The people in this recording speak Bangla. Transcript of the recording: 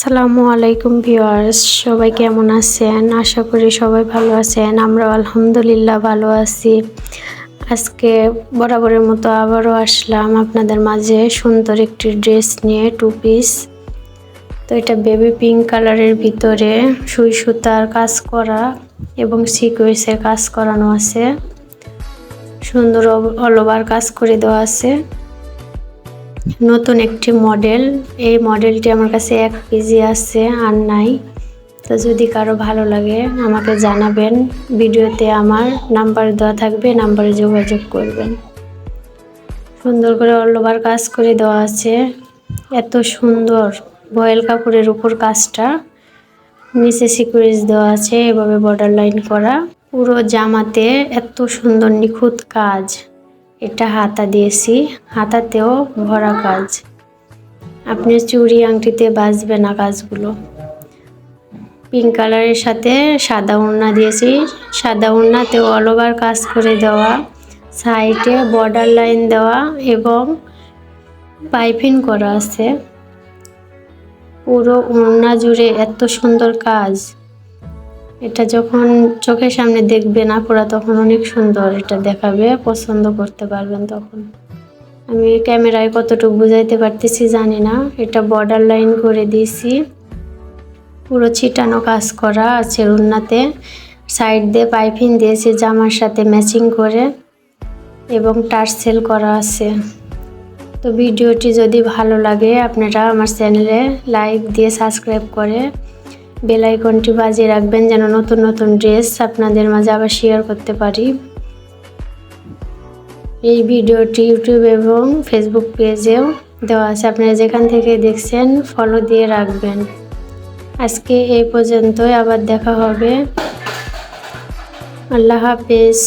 আসসালামু আলাইকুম ভিউয়ার্স, সবাই কেমন আছেন? আশা করি সবাই ভালো আছেন। আমরা আলহামদুলিল্লাহ ভালো আছি। আজকে বরাবরের মতো আবারও আসলাম আপনাদের মাঝে সুন্দর একটি ড্রেস নিয়ে, টু পিস। তো এটা বেবি পিঙ্ক কালারের ভিতরে সুই সুতার কাজ করা এবং সিকোয়েন্সের কাজ করানো আছে। সুন্দর অল ওভার কাজ করে দেওয়া আছে। নতুন একটি মডেল, এই মডেলটি আমার কাছে 1 কেজি আছে আর নাই। তো যদি কারো ভালো লাগে আমাকে জানাবেন, ভিডিওতে আমার নাম্বার দেওয়া থাকবে, নাম্বারে যোগাযোগ করবেন। সুন্দর করে অল ওভার কাজ করে দেওয়া আছে। এত সুন্দর ভয়েল কাপড়ের উপর কাজটা, নিচে সিকোয়েন্স দেওয়া আছে, এভাবে বর্ডার লাইন করা। পুরো জামাতে এত সুন্দর নিখুঁত কাজ। এটা হাতা দিয়েছি, হাতাতেও ভরা কাজ। আপনি চুড়ি আংটিতে বাজবে না কাজগুলো। পিঙ্ক কালারের সাথে সাদা ওড়না দিয়েছি, সাদা ওড়নাতেও অল ওভার কাজ করে দেওয়া, সাইডে বর্ডার লাইন দেওয়া এবং পাইপিং করা আছে। পুরো ওড়না জুড়ে এত সুন্দর কাজ। এটা যখন চোখের সামনে দেখবেন আপুরা, তখন অনেক সুন্দর এটা দেখাবে, পছন্দ করতে পারবেন তখন। আমি ক্যামেরায় কতটুকু বুঝাইতে পারতেছি জানি না। এটা বর্ডার লাইন করে দিয়েছি, পুরো ছিটানো কাজ করা আছে ওড়নাতে। সাইড দিয়ে পাইপিং দিয়েছি জামার সাথে ম্যাচিং করে এবং টার্সেল করা আছে। তো ভিডিওটি যদি ভালো লাগে আপনারা আমার চ্যানেলে লাইক দিয়ে সাবস্ক্রাইব করে বেল আইকনটি বাজিয়ে রাখবেন, যেন নতুন নতুন ড্রেস আপনাদের মাঝে আবার শেয়ার করতে পারি। এই ভিডিওটি ইউটিউব এবং ফেসবুক পেজেও দেওয়া আছে, আপনারা যেখান থেকে দেখছেন ফলো দিয়ে রাখবেন। আজকে এই পর্যন্তই, আবার দেখা হবে। আল্লাহ হাফেজ।